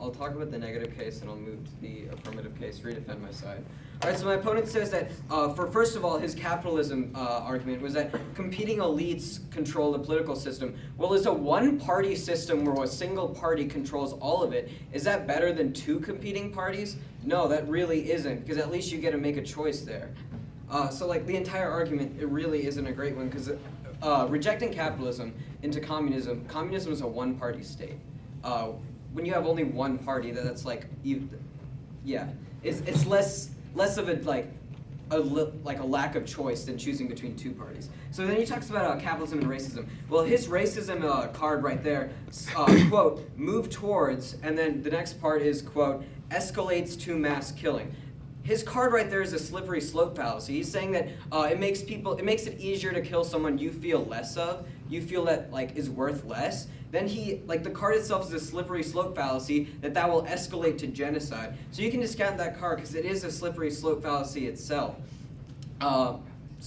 I'll talk about the negative case and I'll move to the affirmative case, redefend my side. All right, so my opponent says that, first of all, his capitalism argument was that competing elites control the political system. Well, is a one-party system where a single party controls all of it, is that better than two competing parties? No, that really isn't, because at least you get to make a choice there. So like the entire argument, it really isn't a great one, because rejecting capitalism into communism is a one-party state. When you have only one party, that's like, it's less of a lack of choice than choosing between two parties. So then he talks about capitalism and racism. Well, his racism card right there, quote, move towards, and then the next part is, quote, escalates to mass killing. His card right there is a slippery slope fallacy. He's saying that it makes it easier to kill someone you feel less of, you feel that is worth less. Then the card itself is a slippery slope fallacy that will escalate to genocide. So you can discount that card because it is a slippery slope fallacy itself. So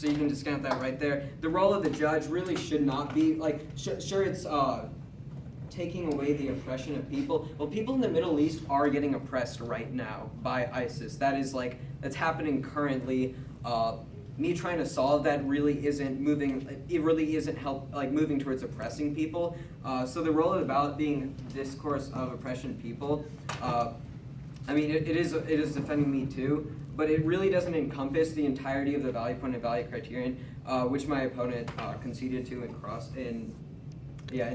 you can discount that right there. The role of the judge really should not be sure it's taking away the oppression of people. Well, people in the Middle East are getting oppressed right now by ISIS. That's happening currently. Me trying to solve that really isn't moving. It really isn't moving towards oppressing people. So the role of the ballot being discourse of oppression people. It is defending me too, but it really doesn't encompass the entirety of the value point and value criterion, which my opponent conceded to in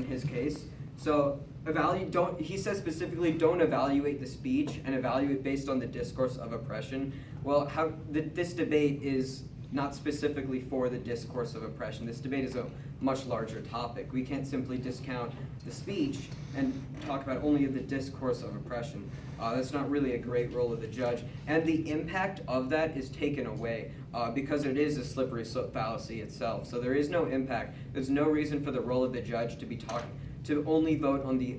his case. So he says specifically, don't evaluate the speech and evaluate based on the discourse of oppression. Well, this debate is not specifically for the discourse of oppression. This debate is a much larger topic. We can't simply discount the speech and talk about only the discourse of oppression. That's not really a great role of the judge. And the impact of that is taken away because it is a slippery slope fallacy itself. So there is no impact. There's no reason for the role of the judge to only vote on the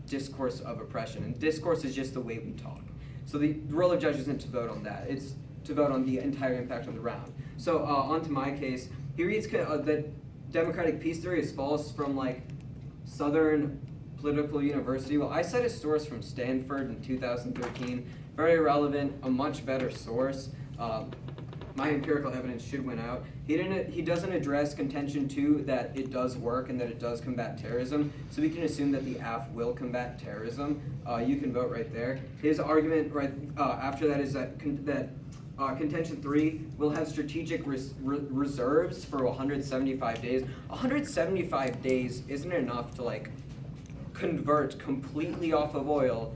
discourse of oppression. And discourse is just the way we talk. So the role of judge isn't to vote on that. It's to vote on the entire impact on the round. So on to my case. He reads that democratic peace theory is false from Southern Political University. Well, I cited a source from Stanford in 2013. Very relevant, a much better source. My empirical evidence should win out. He doesn't address contention 2 that it does work and that it does combat terrorism. So we can assume that the AF will combat terrorism. You can vote right there. His argument right after that is that contention 3 will have strategic reserves for 175 days. 175 days isn't enough to convert completely off of oil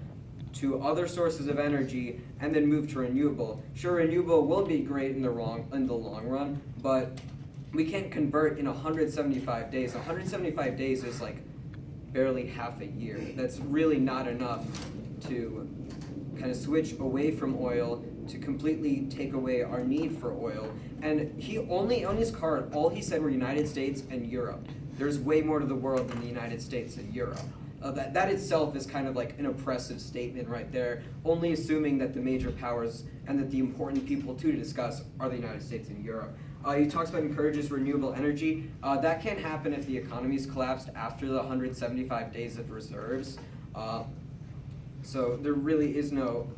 to other sources of energy and then move to renewable. Sure, renewable will be great in the long run, but we can't convert in 175 days. 175 days is barely half a year. That's really not enough to kind of switch away from oil to completely take away our need for oil. And he only, on his card, all he said were United States and Europe. There's way more to the world than the United States and Europe. That itself is kind of an oppressive statement right there, only assuming that the major powers and that the important people to discuss are the United States and Europe. He talks about encourages renewable energy. That can't happen if the economy's collapsed after the 175 days of reserves. So there really is no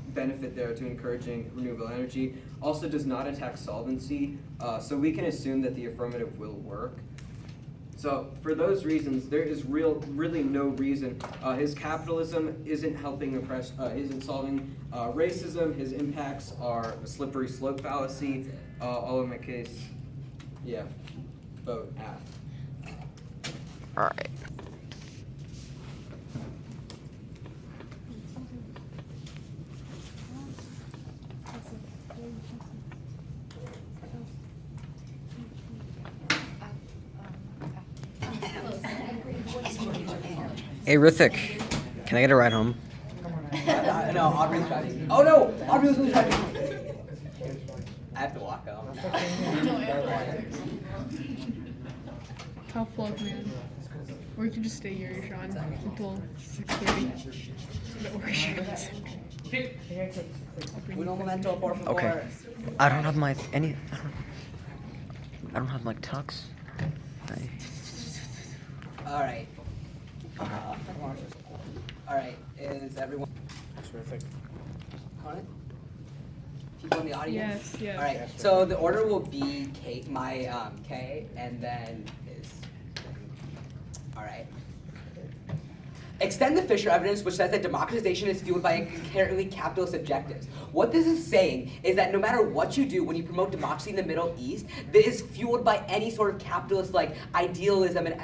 benefit there to encouraging renewable energy. Also does not attack solvency, so we can assume that the affirmative will work. So for those reasons, there is really no reason. His capitalism isn't isn't solving racism. His impacts are a slippery slope fallacy. All in my case, vote F. All right. Hey, Rithik, can I get a ride home? No, Aubrey's driving. Oh no, Aubrey's driving. I have to walk home. Tough luck, man. Or you could just stay here, Sean, until 6:30. That works. Uno momento, por favor. Okay. I don't have my I don't have my tux. All right. All right, is everyone Terrific. on it? People in the audience? Yes, yes. All right, so the order will be K, K, and then his. All right. Extend the Fisher evidence, which says that democratization is fueled by inherently capitalist objectives. What this is saying is that no matter what you do when you promote democracy in the Middle East, this is fueled by any sort of capitalist like idealism and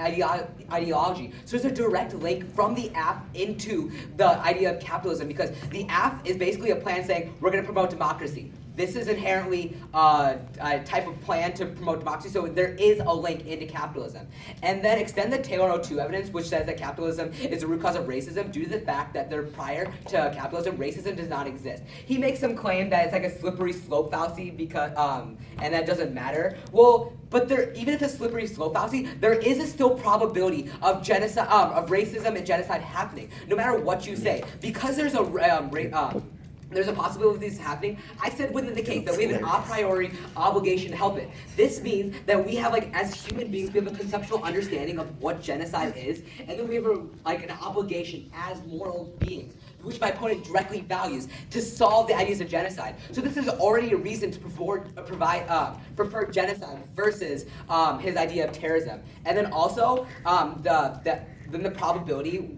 ideology. So there's a direct link from the app into the idea of capitalism, because the app is basically a plan saying we're going to promote democracy. This is inherently a type of plan to promote democracy, so there is a link into capitalism. And then extend the Taylor O2 evidence, which says that capitalism is the root cause of racism due to the fact that prior to capitalism, racism does not exist. He makes some claim that it's like a slippery slope fallacy because, and that doesn't matter. Well, but even if it's a slippery slope fallacy, there is a still probability of genocide, of racism and genocide happening, no matter what you say, because there's there's a possibility of this happening. I said within the case that we have an a priori obligation to help it. This means that we have, like, as human beings, we have a conceptual understanding of what genocide is, and then we have an obligation as moral beings, which my opponent directly values, to solve the ideas of genocide. So this is already a reason to prefer genocide versus his idea of terrorism. And then also, then the probability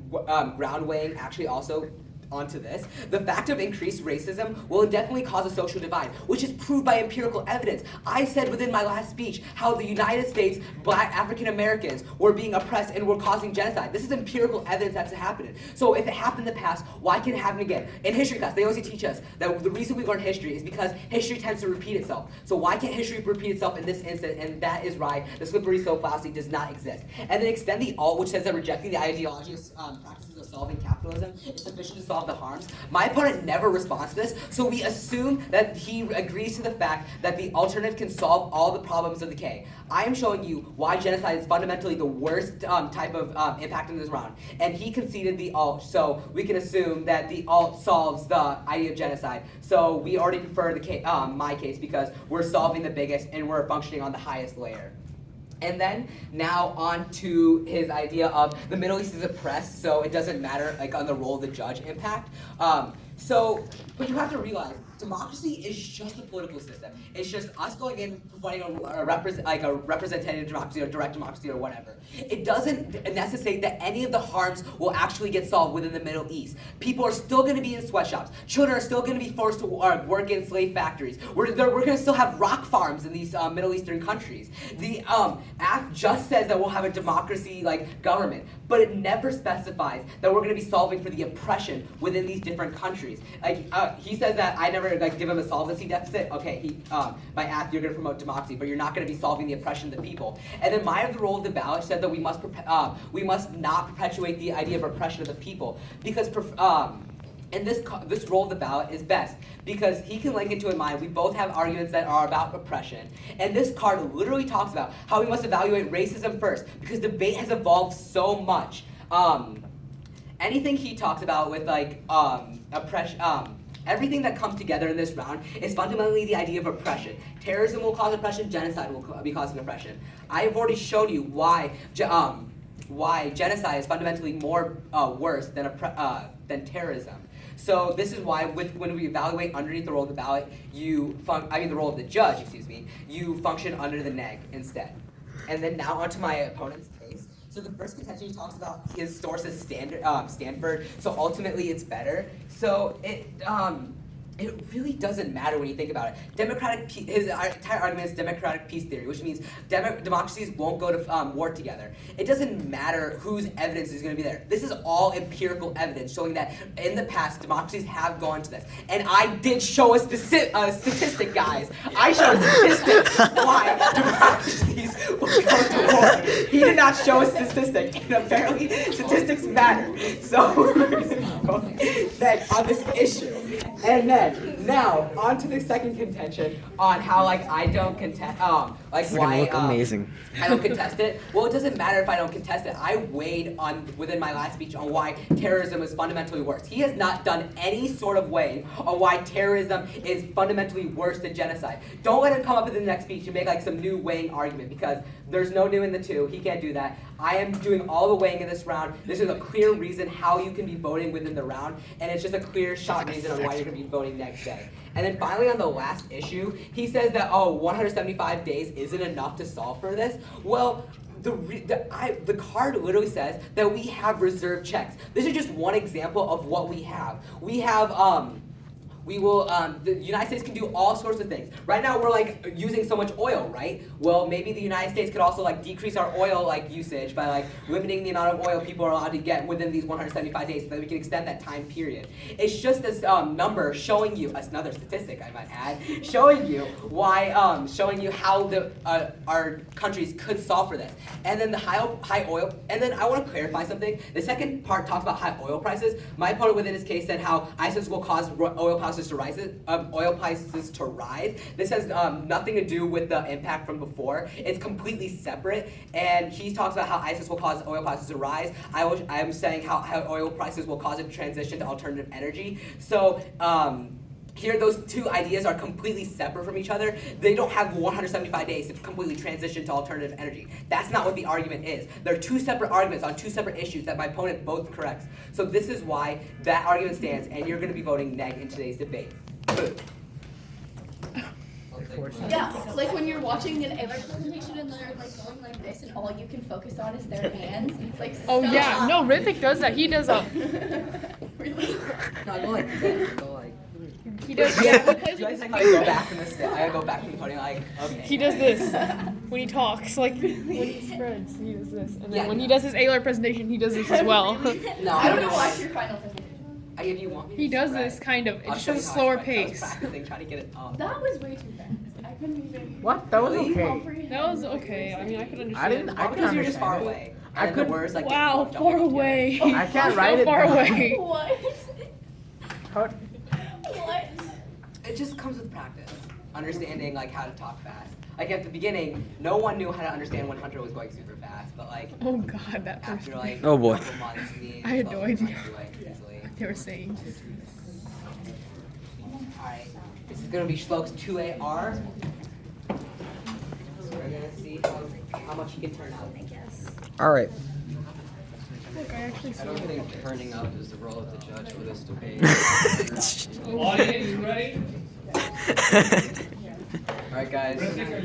ground weighing actually also onto this. The fact of increased racism will definitely cause a social divide, which is proved by empirical evidence. I said within my last speech how the United States, Black African Americans were being oppressed and were causing genocide. This is empirical evidence that's happening. So if it happened in the past, why can it happen again? In history class, they always teach us that the reason we learn history is because history tends to repeat itself. So why can't history repeat itself in this instance? And that is why the slippery slope fallacy does not exist. And then extend the alt, which says that rejecting the ideology of practices of solving capitalism is sufficient to solve the harms. My opponent never responds to this, so we assume that he agrees to the fact that the alternative can solve all the problems of the K. I am showing you why genocide is fundamentally the worst type of impact in this round, and he conceded the alt, so we can assume that the alt solves the idea of genocide. So we already prefer my case because we're solving the biggest and we're functioning on the highest layer. And then now on to his idea of the Middle East is oppressed, so it doesn't matter like on the role of the judge impact. But you have to realize democracy is just a political system. It's just us going in providing a representative democracy or direct democracy or whatever. It doesn't necessitate that any of the harms will actually get solved within the Middle East. People are still going to be in sweatshops. Children are still going to be forced to work in slave factories. We're going to still have rock farms in these Middle Eastern countries. The act just says that we'll have a democracy like government, but it never specifies that we're going to be solving for the oppression within these different countries. He says that I never give him a solvency deficit. Okay, by act you're going to promote democracy, but you're not going to be solving the oppression of the people. And then the role of the ballot said that we must not perpetuate the idea of oppression of the people, because and this role of the ballot is best because he can link it to in mind. We both have arguments that are about oppression, and this card literally talks about how we must evaluate racism first because debate has evolved so much. Anything he talks about with oppression. Everything that comes together in this round is fundamentally the idea of oppression. Terrorism will cause oppression, genocide will be causing oppression. I have already shown you why genocide is fundamentally more worse than terrorism. So this is why when we evaluate underneath the role of the ballot, the role of the judge, you function under the neg instead. And then now onto my opponent's case. So the first contention he talks about his source is Stanford, so ultimately it's better. So it really doesn't matter when you think about it. His entire argument is democratic peace theory, which means democracies won't go to war together. It doesn't matter whose evidence is going to be there. This is all empirical evidence showing that in the past democracies have gone to this. And I did show a statistic, guys. I showed a statistic why democracies will go to war. He did not show a statistic, and apparently statistics matter. So then on this issue, and then now on to the second contention on how I don't contest This is gonna look amazing. I don't contest it. Well, it doesn't matter if I don't contest it. I weighed within my last speech on why terrorism is fundamentally worse. He has not done any sort of weighing on why terrorism is fundamentally worse than genocide. Don't let him come up in the next speech and make some new weighing argument because There's no new in the two. He can't do that. I am doing all the weighing in this round. This is a clear reason how you can be voting within the round, and it's just a clear shot reason on why you're going to be voting next day. And then finally on the last issue, he says that, 175 days isn't enough to solve for this. Well, the card literally says that we have reserve checks. This is just one example of what we have. We have, the United States can do all sorts of things. Right now we're like using so much oil, right? Well, maybe the United States could also like decrease our oil like usage by like limiting the amount of oil people are allowed to get within these 175 days so that we can extend that time period. It's just this number showing you, another statistic I might add, showing you why, showing you how our countries could solve for this. And then the high oil, and then I want to clarify something. The second part talks about high oil prices. My opponent within his case said how ISIS will cause oil prices to rise. This has nothing to do with the impact from before. It's completely separate. And he talks about how ISIS will cause oil prices to rise. I am saying how oil prices will cause a transition to alternative energy. So here, those two ideas are completely separate from each other. They don't have 175 days to completely transition to alternative energy. That's not what the argument is. There are two separate arguments on two separate issues that my opponent both corrects. So this is why that argument stands, and you're going to be voting neg in today's debate. Yeah, like when you're watching an ALAR presentation and they're like going like this and all you can focus on is their hands. It's like Oh yeah, stop. no, Rithik does that. He does Really? No, I go like this. I go like. He does. Yeah. Yeah. Do you guys think I go back from the stand? I go back from the podium like, okay. He does this when he talks, like when he spreads. He does this, and then Yeah, when he no. does his ALAR presentation, he does this as well. No, I I don't want know to why. watch your final presentation. If you want me to He does spread, this kind of. It I'll just show has a you how I slower spread. I was pace. practicing, trying to get it up. That was way too fast. I couldn't even. What? That was Really? okay. comprehend That was what you were okay. I mean, I could saying. understand. I Because you're just far understand it. away. I And then could- the words like get Wow, lumped far together. away. I can't write How it far down. away? What? How- What? It just comes with practice. Understanding like how to talk fast. Like at the beginning, no one knew how to understand when Hunter was going super fast, but like Oh God, that after person. like Oh, boy. a couple months, me and I had no Shlok idea. were like easily. They were saying. Alright, this is gonna be Shlok's 2AR. So we're gonna see how much he can turn out. All right. Look, I actually I saw don't it. think turning up is the role of the judge for this debate. Audience, ready? Alright guys, Rithik, are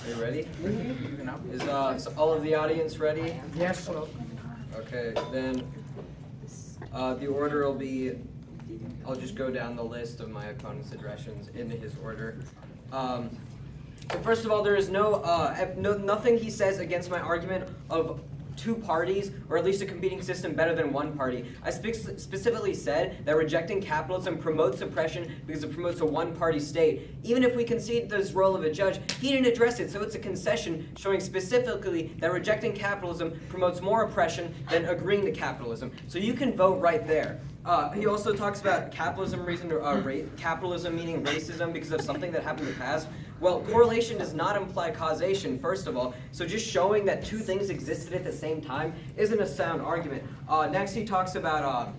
you ready? are you ready? Is so all of the audience ready? Yes, sir. Okay, then the order will be, I'll just go down the list of my opponent's addressions in his order. So first of all, there is nothing he says against my argument of two parties, or at least a competing system better than one party. I specifically said that rejecting capitalism promotes oppression because it promotes a one-party state. Even if we concede this role of a judge, he didn't address it, so it's a concession showing specifically that rejecting capitalism promotes more oppression than agreeing to capitalism. So you can vote right there. He also talks about capitalism capitalism meaning racism because of something that happened in the past. Well, correlation does not imply causation, first of all, so just showing that two things existed at the same time isn't a sound argument. Next, he talks about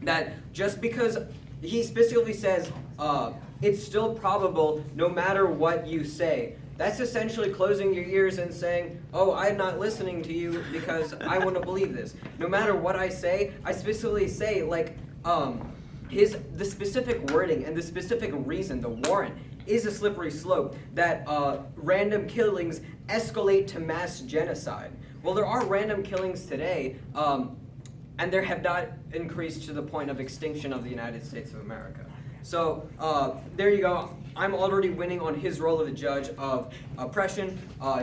that just because he specifically says it's still probable no matter what you say. That's essentially closing your ears and saying, oh, I'm not listening to you because I want to believe this. No matter what I say, I specifically say, like, the specific wording and the specific reason, the warrant, is a slippery slope that random killings escalate to mass genocide. Well, there are random killings today, and there have not increased to the point of extinction of the United States of America. So there you go. I'm already winning on his role of the judge of oppression.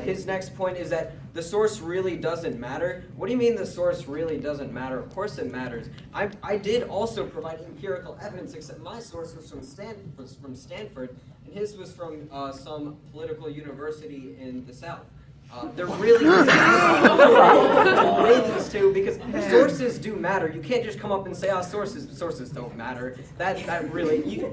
His next point is that the source really doesn't matter. What do you mean the source really doesn't matter? Of course it matters. I did also provide empirical evidence, except my source was from Stanford, and his was from some political university in the South. They're really weigh these two because sources do matter. You can't just come up and say, "Oh, sources don't matter." That really,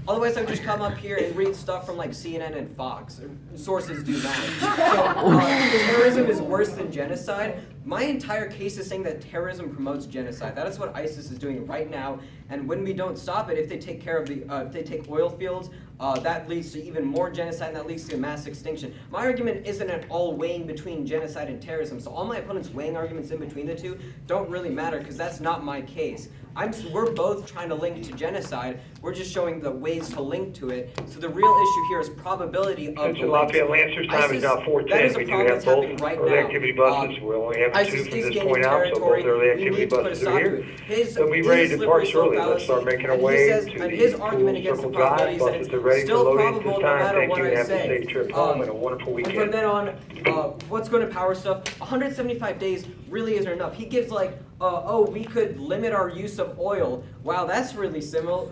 otherwise I would just come up here and read stuff from like CNN and Fox. Sources do matter. So terrorism is worse than genocide. My entire case is saying that terrorism promotes genocide. That is what ISIS is doing right now. And when we don't stop it, if they take care of if they take oil fields, that leads to even more genocide, and that leads to mass extinction. My argument isn't at all weighing between genocide and terrorism, so all my opponents' weighing arguments in between the two don't really matter, because that's not my case. We're both trying to link to genocide. We're just showing the ways to link to it. So the real issue here is probability of Central the links. Lafayette Lancers time is now that 4:10. is a We do problem have that's both happening right early now. activity buses. We only have ISIS two is from this gaining point out, so territory. both early We activity need to put a buses are stop to here. it. His, So we he's ready a to slippery park slope shortly. Let's start fallacy, making our and he way says, to and the his full argument against the circle drive. probability is that Buses it's are ready for still loading probable this no time. matter Thank what you, I and have a say. safe trip home and a wonderful And weekend. from then on, what's going to power stuff? 175 days really isn't enough. He gives like, we could limit our use of oil. Wow, that's really simple.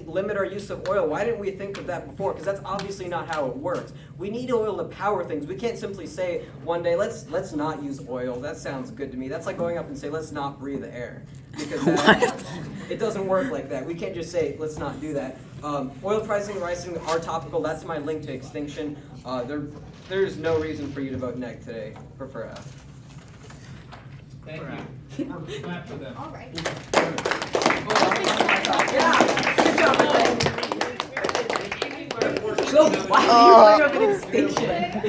Limit our use of oil. Why didn't we think of that before? Because that's obviously not how it works. We need oil to power things. We can't simply say one day, let's not use oil. That sounds good to me. That's like going up and say, let's not breathe air. Because it doesn't work like that. We can't just say, let's not do that. Oil pricing and rising are topical. That's my link to extinction. There's no reason for you to vote neg today. Prefer F. Thank you. Clap for them. All right. Yeah. Good job, Rithik. So Why do you bring up an extinction?